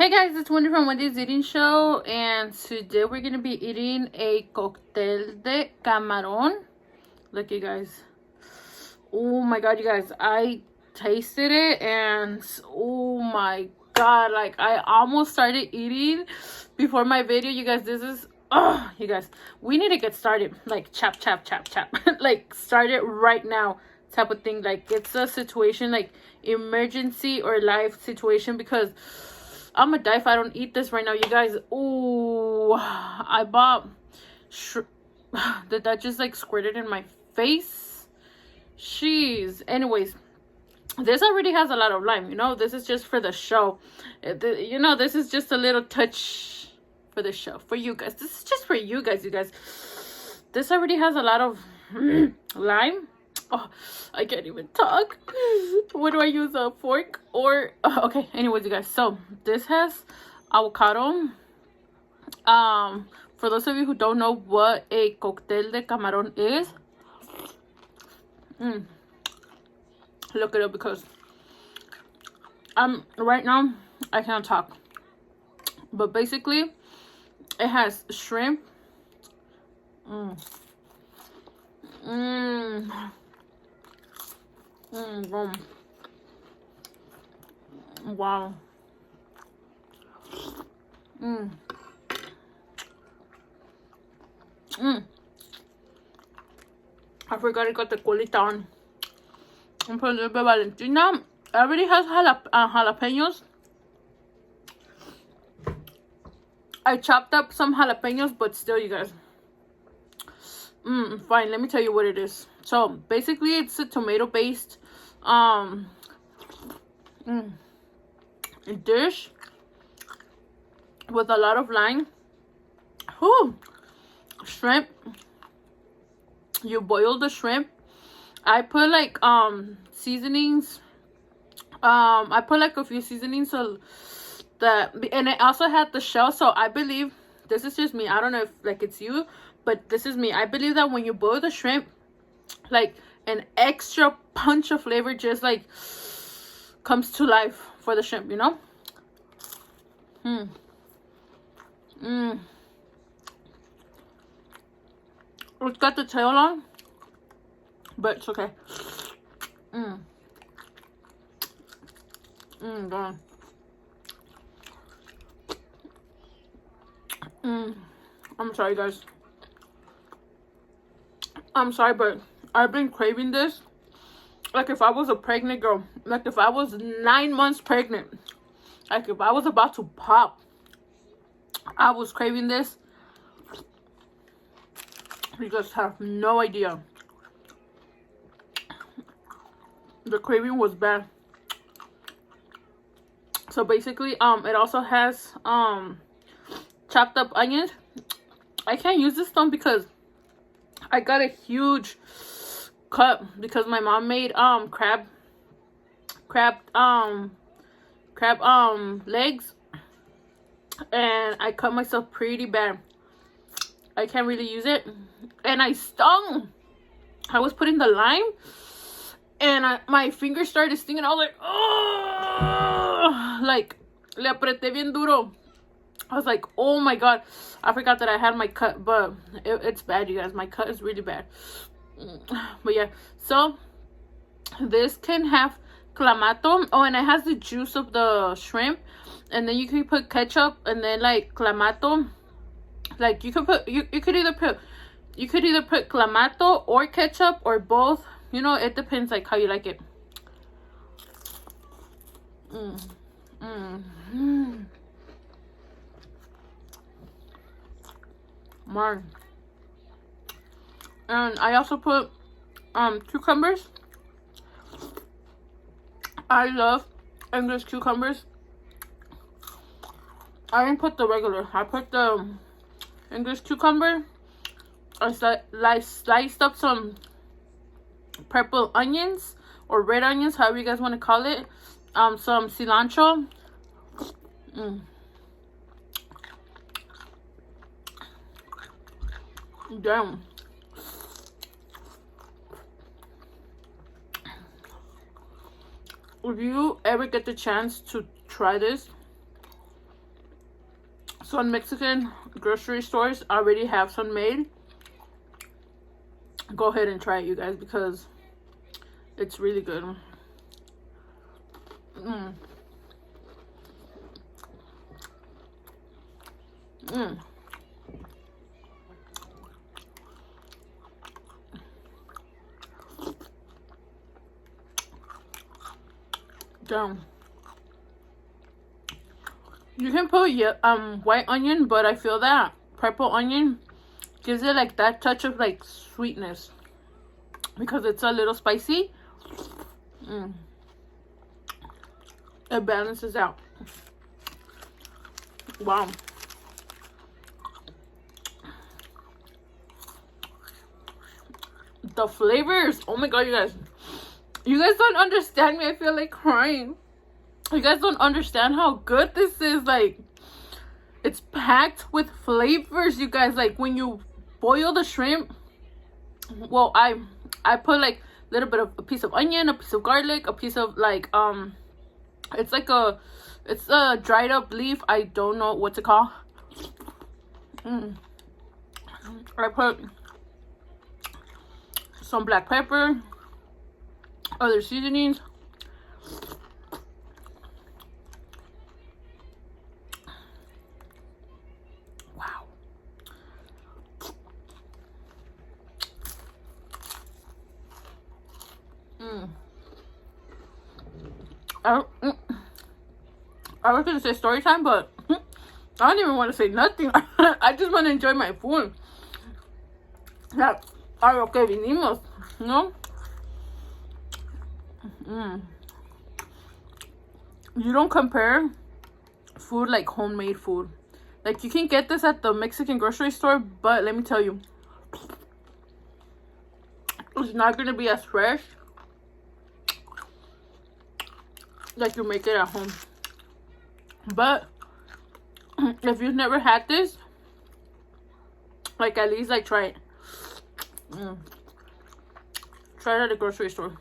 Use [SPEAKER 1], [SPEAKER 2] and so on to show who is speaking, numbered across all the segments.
[SPEAKER 1] Hey guys, it's Wendy from Wendy's Eating Show, and today we're gonna be eating a cóctel de camarón. Look, you guys. Oh my god, you guys, I tasted it and oh my god, like I almost started eating before my video. You guys, this is you guys, we need to get started, like chop like start it right now type of thing. Like it's a situation, like emergency or life situation, because I'm gonna die if I don't eat this right now, you guys. Oh, I bought that just like squirted in my face. Jeez. Anyways, this already has a lot of lime, you know. This is just for the show. You know, this is just a little touch for the show, for you guys. This is just for you guys, you guys. This already has a lot of lime. Oh, I can't even talk. What do I use, a fork or okay, anyways, you guys, so this has avocado. For those of you who don't know what a cóctel de camarón is, look it up, because right now I can't talk. But basically it has shrimp, wow. I forgot I got the colita on. And put a little bit of Valentina. It already has jalapenos. I chopped up some jalapenos, but still, you guys. Fine, let me tell you what it is. So basically it's a tomato based dish with a lot of lime. Shrimp. You boil the shrimp. I put like seasonings. I put like a few seasonings so that, and it also had the shell. So I believe, this is just me, I don't know if like it's you, but this is me. I believe that when you boil the shrimp, like an extra punch of flavor just like comes to life for the shrimp, you know. It's got the tail on, but it's okay. God. I'm sorry, guys. I'm sorry, but I've been craving this. Like if I was a pregnant girl, like if I was 9 months pregnant, like if I was about to pop, I was craving this. You guys have no idea. The craving was bad. So basically, it also has chopped up onions. I can't use this one because I got a huge cut because my mom made crab legs, and I cut myself pretty bad. I can't really use it, and I stung. I was putting the lime, and my fingers started stinging. I was like, oh, like le apreté bien duro. I was like, oh my god, I forgot that I had my cut, but it's bad, you guys. My cut is really bad. But yeah, so this can have clamato. Oh, and it has the juice of the shrimp, and then you can put ketchup, and then like clamato. Like you could put, you could either put clamato or ketchup or both. You know, it depends like how you like it. Man. And I also put cucumbers. I love English cucumbers. I didn't put the regular. I put the English cucumber. I sliced up some purple onions or red onions, however you guys want to call it. Some cilantro. Damn. If you ever get the chance to try this, some Mexican grocery stores already have some made. Go ahead and try it, you guys, because it's really good. Damn. You can put white onion, but I feel that purple onion gives it like that touch of like sweetness because it's a little spicy. It balances out. Wow. The flavors, oh my god, you guys don't understand me. I feel like crying. You guys don't understand how good this is. Like, it's packed with flavors, you guys. Like, when you boil the shrimp, well, I put like a little bit of a piece of onion, a piece of garlic, a piece of like it's a dried up leaf. I don't know what to call. I put some black pepper, other seasonings. Wow. I was gonna say story time, but I don't even want to say nothing. I just want to enjoy my food. Yeah, a lo que vinimos, ¿no? You don't compare food like homemade food. Like, you can get this at the Mexican grocery store, but let me tell you, it's not gonna be as fresh like you make it at home. But if you've never had this, like, at least like try it. Try it at the grocery store.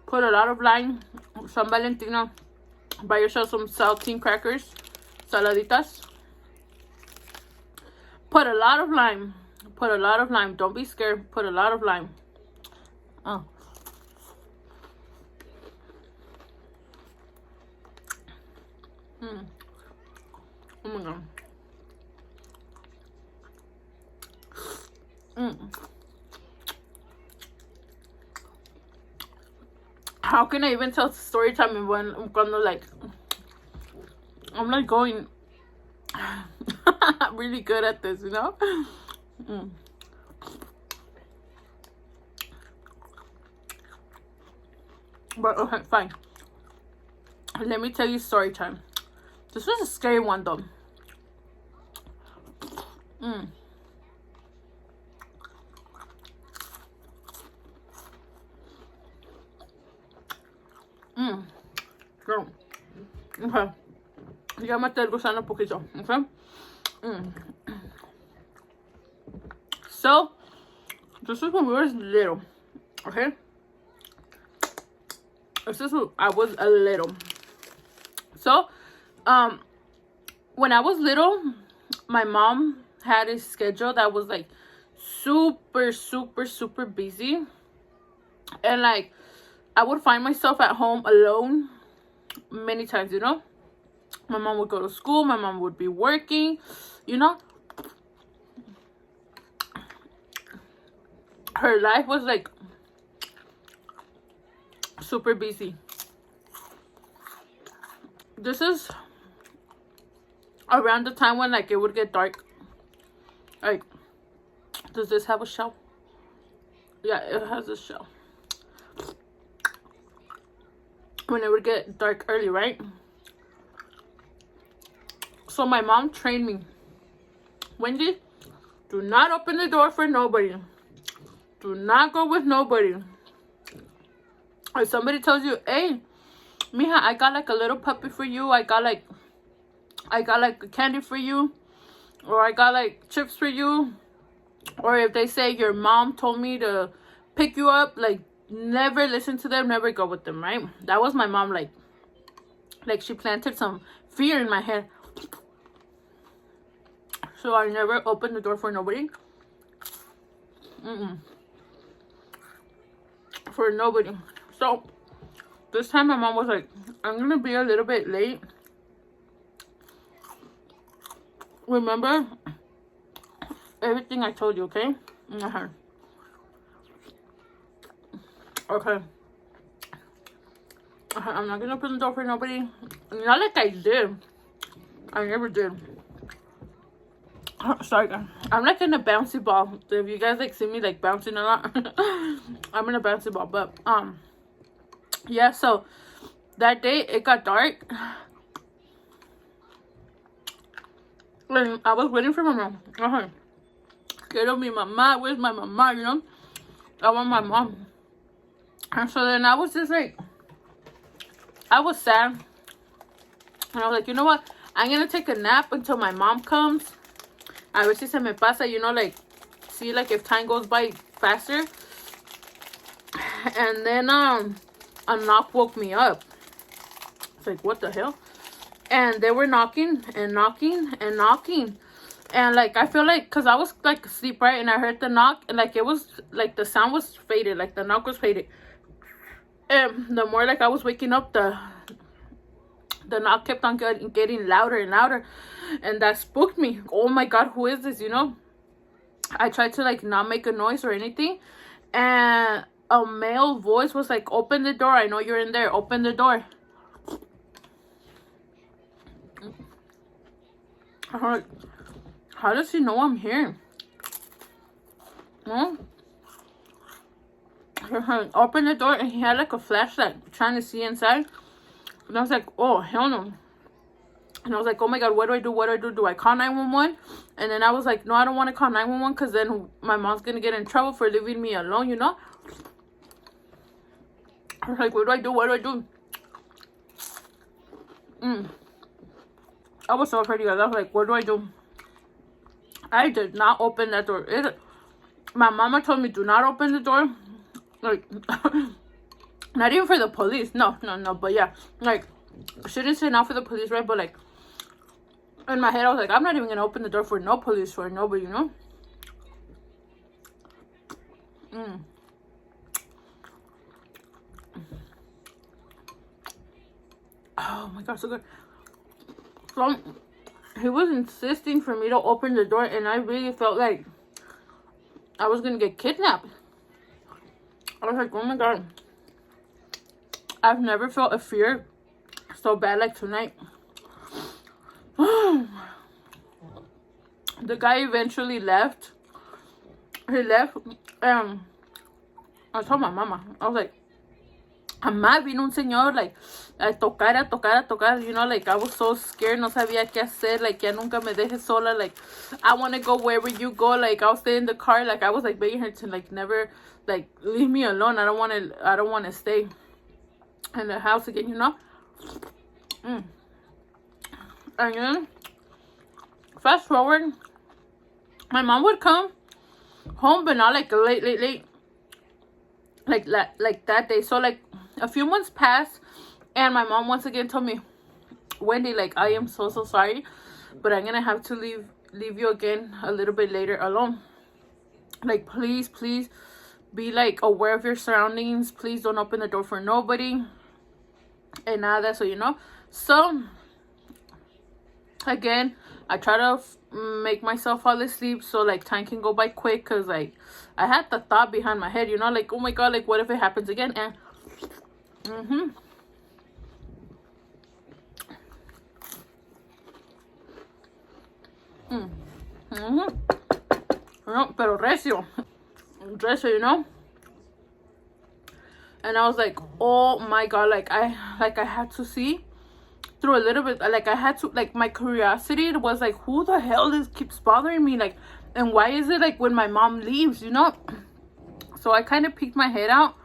[SPEAKER 1] Put a lot of lime, some Valentina. Buy yourself some saltine crackers, saladitas. Put a lot of lime. Put a lot of lime. Don't be scared. Put a lot of lime. Oh. Oh my god. How can I even tell story time when I'm gonna like, I'm like going really good at this, you know? But okay, fine. Let me tell you story time. This was a scary one though. So, okay. Ya maté el gusano un poquito, okay? So, this is when we were little, okay? This is when I was a little. So, when I was little, my mom had a schedule that was like super busy. And like, I would find myself at home alone many times, you know? My mom would go to school, my mom would be working, you know? Her life was like super busy. This is around the time when like it would get dark. Like, does this have a shell? Yeah, it has a shell. When it would get dark early, right? So my mom trained me, Wendy, do not open the door for nobody. Do not go with nobody. If somebody tells you, hey, mija, I got like a little puppy for you, I got like a candy for you, or I got like chips for you, or if they say your mom told me to pick you up, like, never listen to them, never go with them, right? That was my mom. Like she planted some fear in my head. So I never opened the door for nobody. For nobody. So this time my mom was like, I'm gonna be a little bit late. Remember everything I told you, okay? Okay. I'm not gonna open the door for nobody. Not like I did. I never did. Sorry, guys. I'm like in a bouncy ball. If you guys like see me like bouncing a lot, I'm in a bouncy ball. But yeah. So that day it got dark, and I was waiting for my mom. Scared of me, mama. Where's my mama? You know, I want my mom. And so then I was just like, I was sad, and I was like, you know what? I'm gonna take a nap until my mom comes. A ver si se me pasa, you know, like, see, like, if time goes by faster. And then, a knock woke me up. It's like, what the hell? And they were knocking and knocking and knocking. And, like, I feel like, because I was, like, asleep, right? And I heard the knock, and, like, it was, like, the sound was faded. Like, the knock was faded. And the more, like, I was waking up, the knock kept on getting louder and louder, and that spooked me. Oh my god, who is this? You know, I tried to like not make a noise or anything, and a male voice was like, open the door, I know you're in there, open the door. I'm like, how does he know I'm here? Huh? Open the door, and he had like a flashlight trying to see inside. And I was like, oh, hell no. And I was like, oh my god, what do I do? What do I do? Do I call 911? And then I was like, no, I don't want to call 911 because then my mom's going to get in trouble for leaving me alone, you know? I was like, what do I do? What do I do? I was so afraid, you guys. I was like, what do I do? I did not open that door. My mama told me, do not open the door. Like, not even for the police. No. But yeah, like, shouldn't say not for the police, right? But like, in my head, I was like, I'm not even gonna open the door for no police, for nobody, you know? Oh my god, so good. So he was insisting for me to open the door, and I really felt like I was gonna get kidnapped. I was like, oh my god, I've never felt a fear so bad like tonight. The guy eventually left. He left. I told my mama, I was like, Mamá, vino un señor, like, a tocar, you know, like, I was so scared, no sabía qué hacer, like, ya nunca me dejes sola, like, I want to go wherever you go, like, I'll stay in the car, like, I was, like, begging her to, like, never, like, leave me alone, I don't want to stay in the house again, you know? And then, fast forward, my mom would come home, but not, like, late, like that day, so, like, a few months passed, and my mom once again told me, Wendy, like, I am so sorry, but I'm gonna have to leave you again a little bit later alone. Like, please be, like, aware of your surroundings. Please don't open the door for nobody and all that. So, you know, so again, I try to make myself fall asleep so, like, time can go by quick, because, like, I had the thought behind my head, you know, like, oh my god, like, what if it happens again? And no, pero recio, you know. And I was like, oh my god, like, I had to see through a little bit, like, I had to, like, my curiosity was like, who the hell this keeps bothering me, like, and why is it, like, when my mom leaves, you know? So I kind of peeked my head out,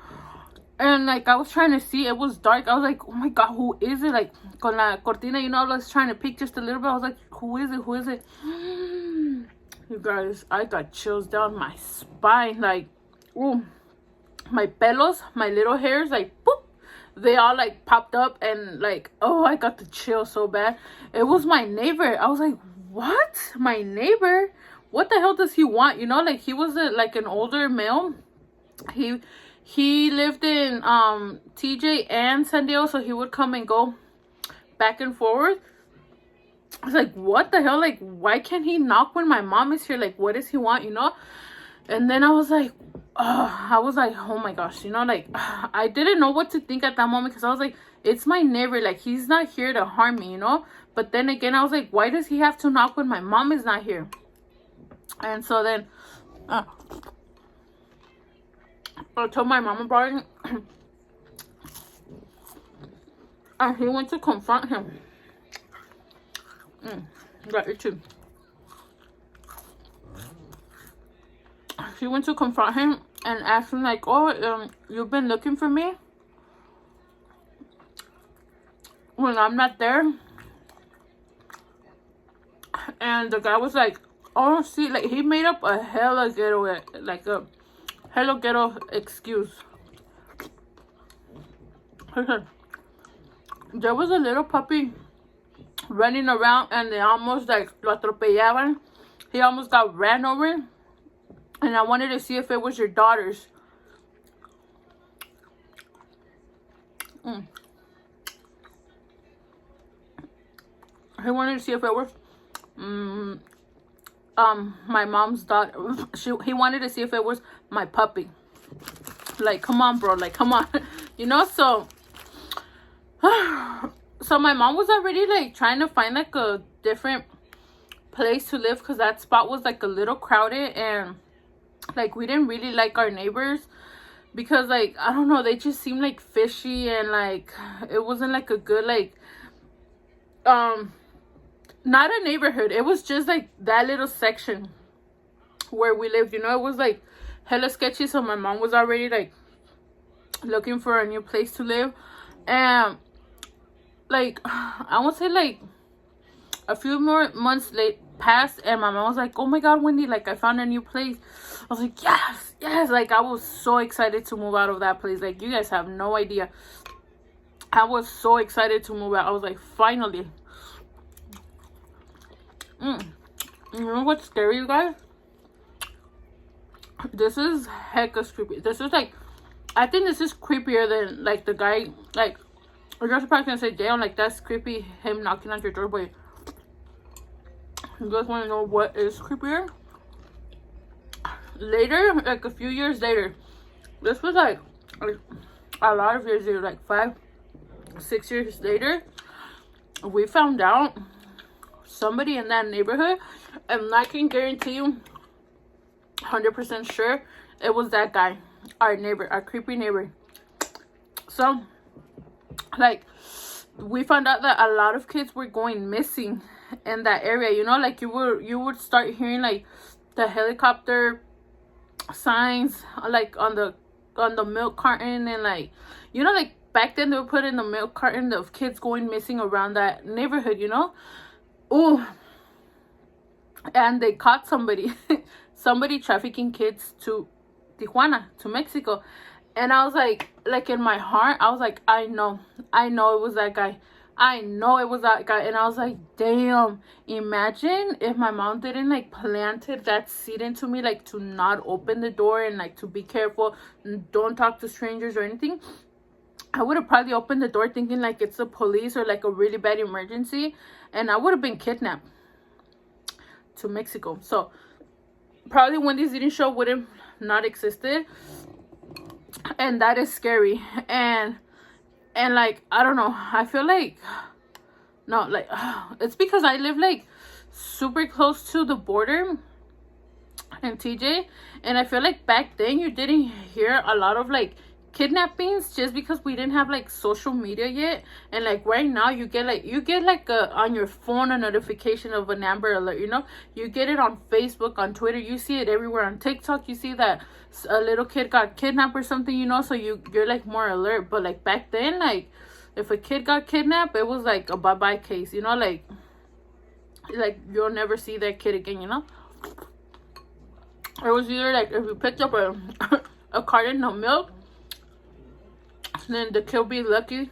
[SPEAKER 1] and, like, I was trying to see. It was dark. I was like, oh my god, who is it? Like, con la cortina, you know, I was trying to peek just a little bit. I was like, who is it? You guys, I got chills down my spine, like, ooh, my pelos, my little hairs, like, boop, they all, like, popped up, and, like, oh, I got the chill so bad. It was my neighbor. I was like, what? My neighbor? What the hell does he want? You know, like he was like an older male. He lived in TJ and San Diego, so he would come and go back and forth. I was like, what the hell? Like, why can't he knock when my mom is here? Like, what does he want, you know? And then I was like, oh my gosh, you know, like, I didn't know what to think at that moment, because I was like, it's my neighbor, like, he's not here to harm me, you know? But then again, I was like, why does he have to knock when my mom is not here? And so then, I told my mom about it, and he went to confront him. Got it too. She went to confront him and asked him like, oh, you've been looking for me when I'm not there? And the guy was like, oh, see, like, he made up a hella ghetto, like a hella ghetto excuse. There was a little puppy running around, and they almost, like, lo atropellaban. He almost got ran over. And I wanted to see if it was your daughter's. He wanted to see if it was my mom's daughter. He wanted to see if it was my puppy. Like, come on, bro. Like, come on. You know, so my mom was already like trying to find like a different place to live, because that spot was like a little crowded, and like we didn't really like our neighbors, because like, I don't know, they just seemed like fishy, and like it wasn't like a good, like, not a neighborhood. It was just like that little section where we lived, you know. It was like hella sketchy. So my mom was already like looking for a new place to live, and like, I would say like a few more months passed, and my mom was like, oh my god, Wendy, like, I found a new place. I was like, yes, like, I was so excited to move out of that place. Like, you guys have no idea. I was so excited to move out. I was like, finally. You know what's scary, you guys? This is hecka creepy. This is like, I think this is creepier than like the guy, like, you're probably gonna say, damn, like, that's creepy, him knocking on your door. But you guys want to know what is creepier? Later, like a few years later, this was like a lot of years later, like 5-6 years later, we found out somebody in that neighborhood, and I can guarantee you 100% sure it was that guy, our neighbor, our creepy neighbor. So like, we found out that a lot of kids were going missing in that area, you know. Like, you would start hearing like the helicopter signs, like on the milk carton, and like, you know, like back then they would put in the milk carton of kids going missing around that neighborhood, you know. Oh, and they caught somebody somebody trafficking kids to Tijuana, to Mexico. And I was like in my heart, I was like, I know it was that guy. I know it was that guy. And I was like, damn, imagine if my mom didn't like planted that seed into me, like to not open the door and like to be careful and don't talk to strangers or anything. I would have probably opened the door thinking like it's the police or like a really bad emergency, and I would have been kidnapped to Mexico. So probably Wendy's Eating Show would have not existed, and that is scary. And like, I don't know, I feel like, no, like, it's because I live like super close to the border in TJ, and I feel like back then you didn't hear a lot of like kidnappings, just because we didn't have like social media yet. And like right now you get like on your phone a notification of an Amber Alert, you know. You get it on Facebook, on Twitter, you see it everywhere. On TikTok you see that a little kid got kidnapped or something, you know, so you're like more alert. But like back then, like if a kid got kidnapped, it was like a bye-bye case, you know. Like you'll never see that kid again, you know. It was either like if you picked up a carton of milk, then the kid be lucky.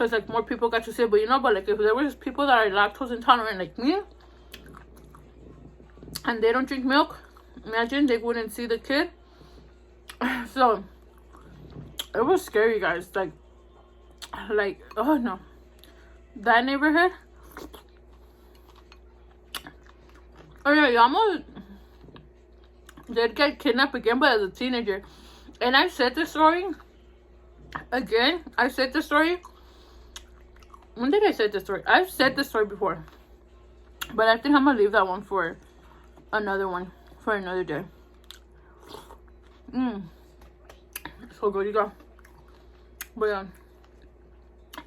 [SPEAKER 1] because like more people got to see it. But you know, but like if there was people that are lactose intolerant like me and they don't drink milk, imagine they wouldn't see the kid. So it was scary, guys. Like oh no, that neighborhood. Oh yeah, you almost did get kidnapped again, but as a teenager. And I said this story again. I said this story. When did I say this story? I've said this story before, but I think I'm gonna leave that one for another day. So good, you go. But yeah,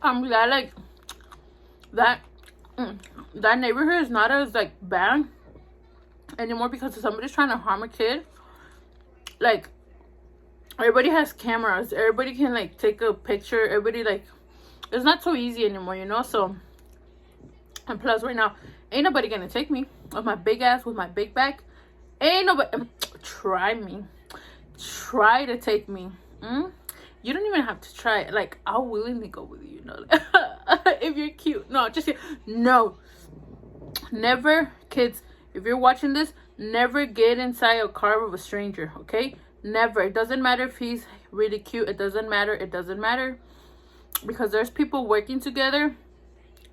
[SPEAKER 1] I'm glad like that neighborhood is not as like bad anymore, because if somebody's trying to harm a kid, like everybody has cameras, everybody can like take a picture, everybody like it's not so easy anymore, you know. So and plus right now ain't nobody gonna take me with my big ass, with my big back. Ain't nobody try to take me. You don't even have to try it. Like I'll willingly go with you, you know. If you're cute. No, just no, never, kids, if you're watching this, never get inside a car with a stranger, okay? Never. It doesn't matter if he's really cute. It doesn't matter because there's people working together.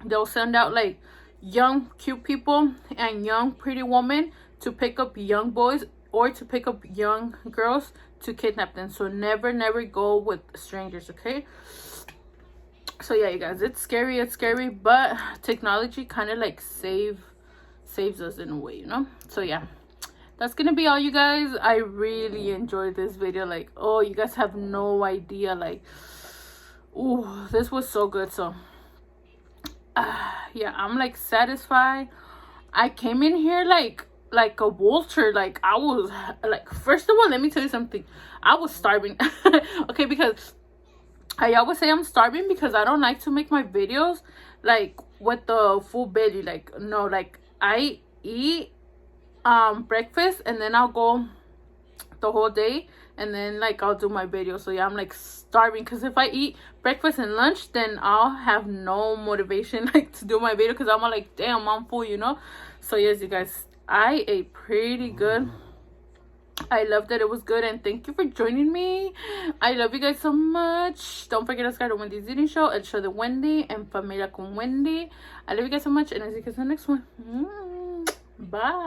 [SPEAKER 1] They'll send out like young cute people and young pretty women to pick up young boys or to pick up young girls to kidnap them. So never go with strangers, okay? So yeah, you guys, it's scary, but technology kind of like saves us in a way, you know. So yeah, that's gonna be all, you guys. I really enjoyed this video. Like, oh, you guys have no idea. Like, oh, this was so good. So yeah, I'm like satisfied. I came in here like a vulture. Like I was like, first of all, let me tell you something. I was starving. Okay, because I always say I'm starving because I don't like to make my videos like with the full belly. Like no, like I eat breakfast and then I'll go the whole day and then like I'll do my video. So yeah, I'm like starving because if I eat breakfast and lunch, then I'll have no motivation like to do my video because I'm like, damn, I'm full, you know. So yes, you guys, I ate pretty good. I loved it. It was good, and thank you for joining me. I love you guys so much. Don't forget to subscribe to Wendy's Eating Show, El Show de Wendy, and Familia con Wendy. I love you guys so much, and I'll see you guys in the next one. Bye.